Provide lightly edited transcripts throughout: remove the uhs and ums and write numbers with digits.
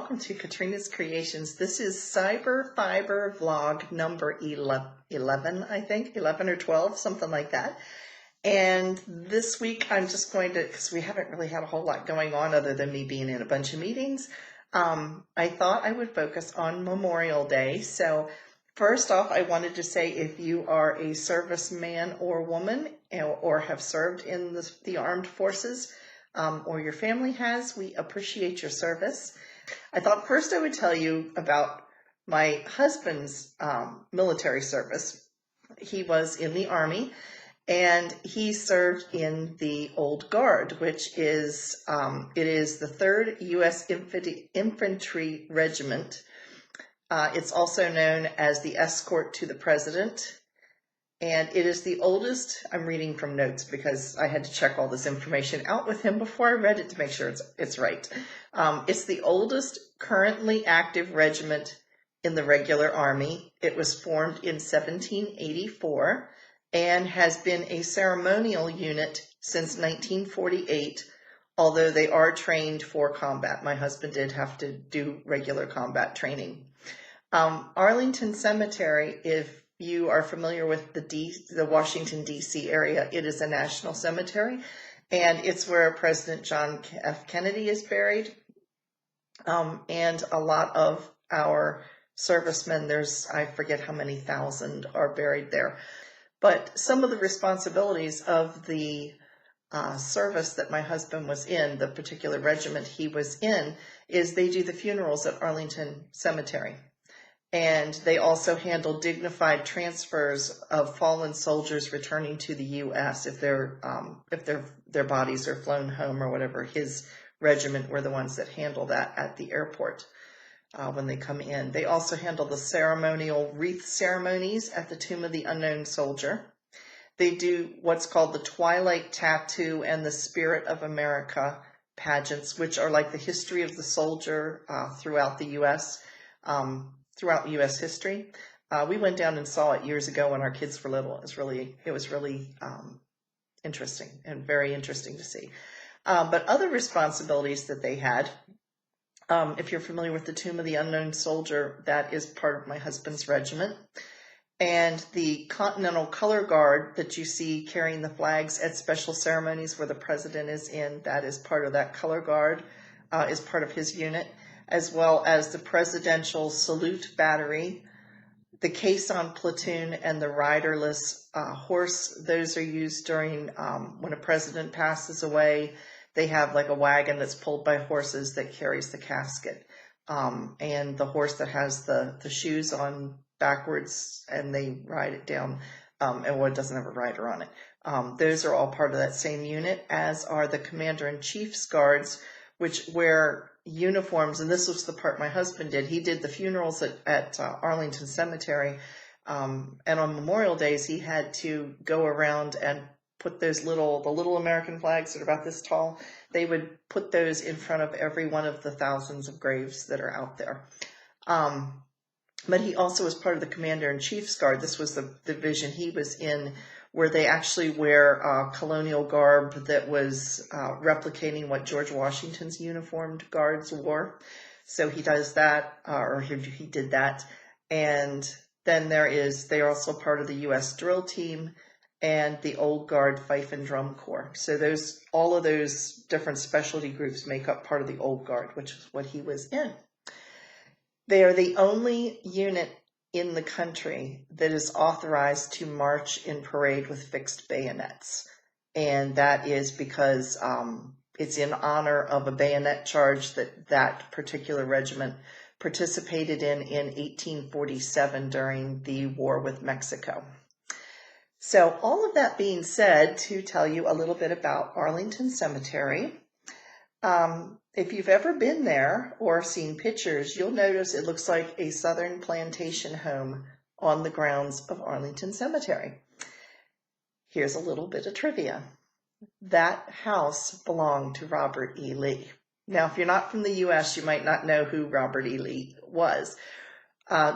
welcome to Katrina's Creations. This is Cyber Fiber vlog number 11, I think, 11 or 12, something like that. And this week I'm just going to, because we haven't really had a whole lot going on other than me being in a bunch of meetings, I thought I would focus on Memorial Day. So first off, I wanted to say if you are a serviceman or woman or have served in the armed forces, or your family has, we appreciate your service. I thought first I would tell you about my husband's military service. He was in the Army, and he served in the Old Guard, which is it is the 3rd U.S. Infantry Regiment. It's also known as the Escort to the President. And it is the oldest, I'm reading from notes because I had to check all this information out with him before I read it to make sure it's right. It's the oldest currently active regiment in the regular Army. It was formed in 1784 and has been a ceremonial unit since 1948, although they are trained for combat. My husband did have to do regular combat training. Arlington Cemetery, if you are familiar with the Washington, D.C. area, it is a national cemetery, and it's where President John F. Kennedy is buried. And a lot of our servicemen, I forget how many thousand, are buried there. But some of the responsibilities of the service that my husband was in, the particular regiment he was in, is they do the funerals at Arlington Cemetery. And they also handle dignified transfers of fallen soldiers returning to the U.S. if their bodies are flown home or whatever. His regiment were the ones that handle that at the airport when they come in. They also handle the ceremonial wreath ceremonies at the Tomb of the Unknown Soldier. They do what's called the Twilight Tattoo and the Spirit of America pageants, which are like the history of the soldier throughout the U.S. Throughout U.S. history. We went down and saw it years ago when our kids were little. It was really interesting and very interesting to see. But other responsibilities that they had, if you're familiar with the Tomb of the Unknown Soldier, that is part of my husband's regiment. And the Continental Color Guard that you see carrying the flags at special ceremonies where the president is in, that is part of that color guard, is part of his unit, as well as the Presidential Salute Battery, the caisson platoon, and the riderless horse. Those are used during when a president passes away. They have like a wagon that's pulled by horses that carries the casket, and the horse that has the shoes on backwards, and they ride it down, and it doesn't have a rider on it. Those are all part of that same unit, as are the Commander-in-Chief's guards, which wear uniforms, and this was the part my husband did. He did the funerals at Arlington Cemetery, and on Memorial Days he had to go around and put the little American flags that are about this tall. They would put those in front of every one of the thousands of graves that are out there. But he also was part of the Commander-in-Chief's Guard. This was the division he was in, where they actually wear colonial garb that was replicating what George Washington's uniformed guards wore. So he does that, or he did that. And then they're also part of the U.S. drill team and the Old Guard Fife and Drum Corps. So all of those different specialty groups make up part of the Old Guard, which is what he was in. They are the only unit in the country that is authorized to march in parade with fixed bayonets. And that is because it's in honor of a bayonet charge that particular regiment participated in 1847 during the war with Mexico. So all of that being said, to tell you a little bit about Arlington Cemetery, if you've ever been there or seen pictures, you'll notice it looks like a Southern plantation home on the grounds of Arlington Cemetery. Here's a little bit of trivia. That house belonged to Robert E. Lee. Now, if you're not from the U.S., you might not know who Robert E. Lee was.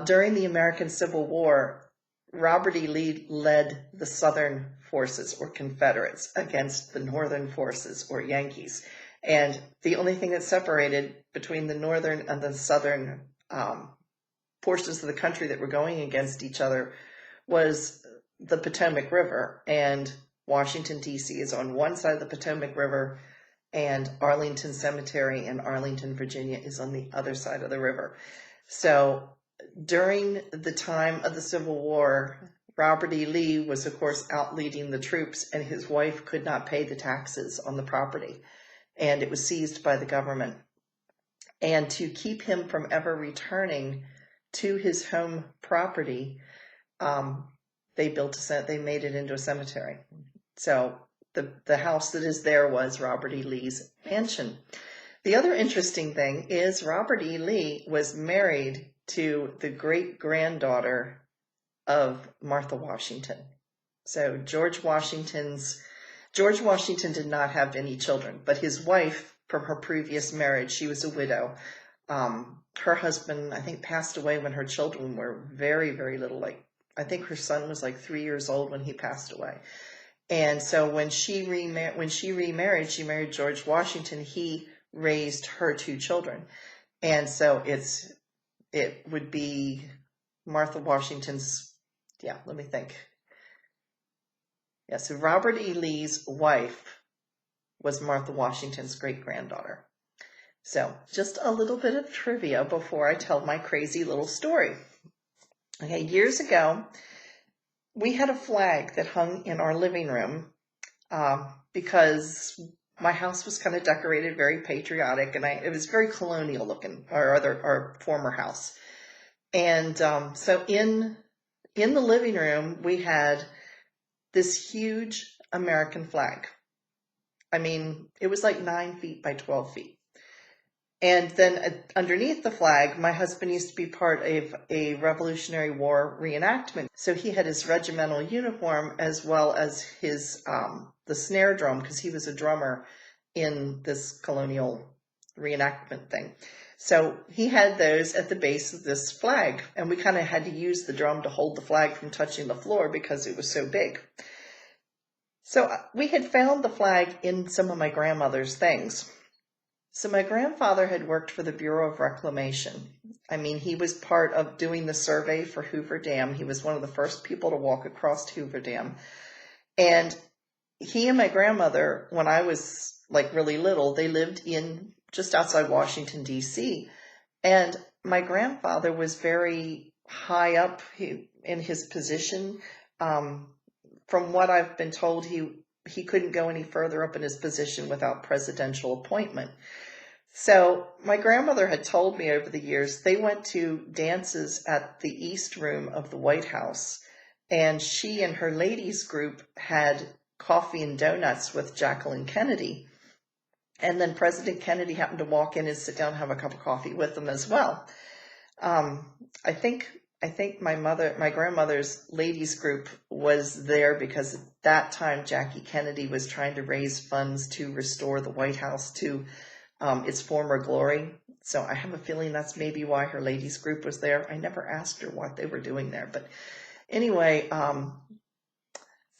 During the American Civil War, Robert E. Lee led the Southern forces, or Confederates, against the Northern forces, or Yankees. And the only thing that separated between the northern and the southern portions of the country that were going against each other was the Potomac River. And Washington, D.C. is on one side of the Potomac River, and Arlington Cemetery in Arlington, Virginia is on the other side of the river. So during the time of the Civil War, Robert E. Lee was, of course, out leading the troops, and his wife could not pay the taxes on the property, and it was seized by the government. And to keep him from ever returning to his home property, they made it into a cemetery. So the house that is there was Robert E. Lee's mansion. The other interesting thing is Robert E. Lee was married to the great-granddaughter of Martha Washington. So George Washington did not have any children, but his wife from her previous marriage, she was a widow. Her husband, I think, passed away when her children were very, very little. Like, I think her son was like 3 years old when he passed away. And so when she remarried, she married George Washington. He raised her 2 children. And so it would be Martha Washington's, let me think. So Robert E. Lee's wife was Martha Washington's great-granddaughter. So just a little bit of trivia before I tell my crazy little story. Okay, years ago, we had a flag that hung in our living room because my house was kind of decorated very patriotic, and it was very colonial looking, our former house. And so in the living room, we had this huge American flag. I mean, it was like 9 feet by 12 feet. And then underneath the flag, my husband used to be part of a Revolutionary War reenactment. So he had his regimental uniform as well as his the snare drum, because he was a drummer in this colonial reenactment thing. So he had those at the base of this flag, and we kind of had to use the drum to hold the flag from touching the floor because it was so big. So we had found the flag in some of my grandmother's things. So my grandfather had worked for the Bureau of Reclamation. I mean, he was part of doing the survey for Hoover Dam. He was one of the first people to walk across Hoover Dam. And he and my grandmother, when I was like really little, they lived in just outside Washington, D.C. And my grandfather was very high up in his position. From what I've been told, he couldn't go any further up in his position without presidential appointment. So my grandmother had told me over the years, they went to dances at the East Room of the White House, and she and her ladies group had coffee and donuts with Jacqueline Kennedy. And then President Kennedy happened to walk in and sit down and have a cup of coffee with them as well. I think my grandmother's ladies group was there because at that time Jackie Kennedy was trying to raise funds to restore the White House to its former glory. So I have a feeling that's maybe why her ladies group was there. I never asked her what they were doing there. But anyway,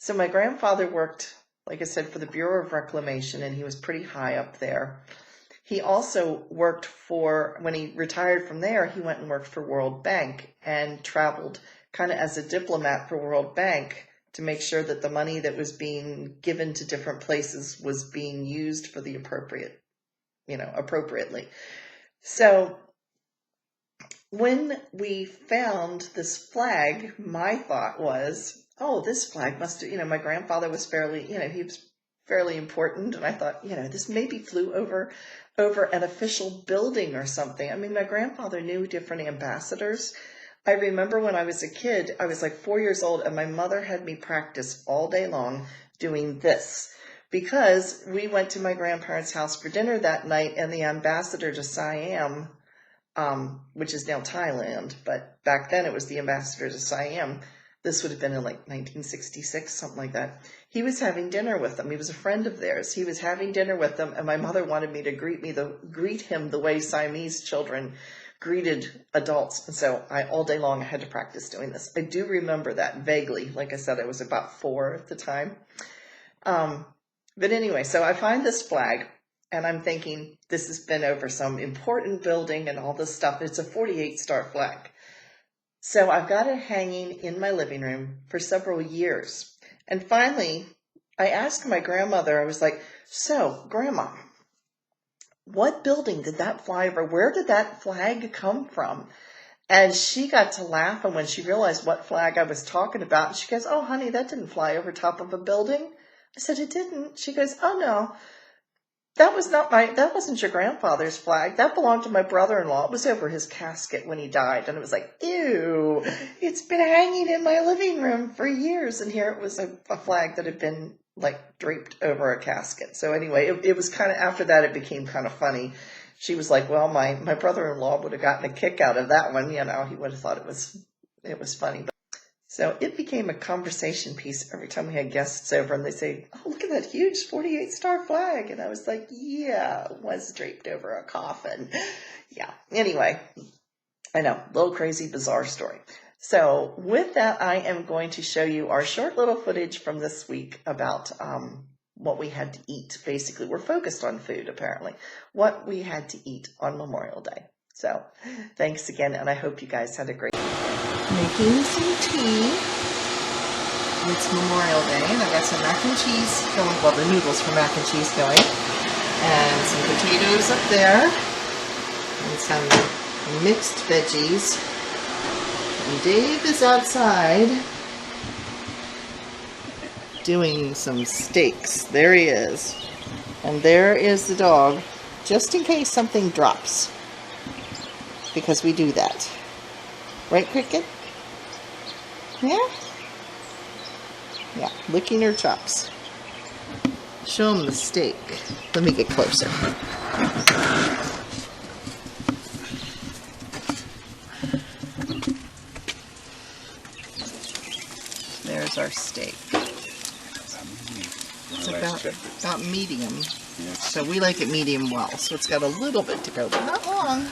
so my grandfather worked, like I said, for the Bureau of Reclamation, and he was pretty high up there. He also worked when he retired from there, he went and worked for World Bank and traveled kind of as a diplomat for World Bank to make sure that the money that was being given to different places was being used for the appropriately. So when we found this flag, my thought was, oh, this flag must, my grandfather was fairly, he was fairly important. And I thought, this maybe flew over an official building or something. I mean, my grandfather knew different ambassadors. I remember when I was a kid, I was like 4 years old, and my mother had me practice all day long doing this because we went to my grandparents' house for dinner that night, and the ambassador to Siam, which is now Thailand, but back then it was the ambassador to Siam. This would have been in like 1966, something like that. He was having dinner with them. He was a friend of theirs. He was having dinner with them, and my mother wanted me to greet him the way Siamese children greeted adults. And so all day long I had to practice doing this. I do remember that vaguely. Like I said, I was about 4 at the time. But anyway, so I find this flag, And I'm thinking, this has been over some important building and all this stuff. It's a 48-star flag. So I've got it hanging in my living room for several years. And finally, I asked my grandmother, I was like, so, Grandma, what building did that fly over? Where did that flag come from? And she got to laughing when she realized what flag I was talking about. She goes, oh, honey, that didn't fly over top of a building. I said, it didn't. She goes, oh, no. That wasn't your grandfather's flag. That belonged to my brother-in-law. It was over his casket when he died. And it was like, ew, it's been hanging in my living room for years. And here it was a flag that had been like draped over a casket. So anyway, it was kind of, after that, it became kind of funny. She was like, well, my brother-in-law would have gotten a kick out of that one. You know, he would have thought it was funny. So it became a conversation piece every time we had guests over, and they say, oh, look at that huge 48-star flag. And I was like, yeah, it was draped over a coffin. Yeah. Anyway, I know, little crazy, bizarre story. So with that, I am going to show you our short little footage from this week about what we had to eat. Basically, we're focused on food, apparently, what we had to eat on Memorial Day. So thanks again, and I hope you guys had a great making some tea. It's Memorial Day, and I've got some mac and cheese going, well, the noodles for mac and cheese going, and some potatoes up there, and some mixed veggies. And Dave is outside doing some steaks. There he is. And there is the dog, just in case something drops, because we do that. Right, Cricket? Yeah? Yeah, licking her chops. Show him the steak. Let me get closer. There's our steak. It's about medium. So we like it medium well. So it's got a little bit to go, but not long.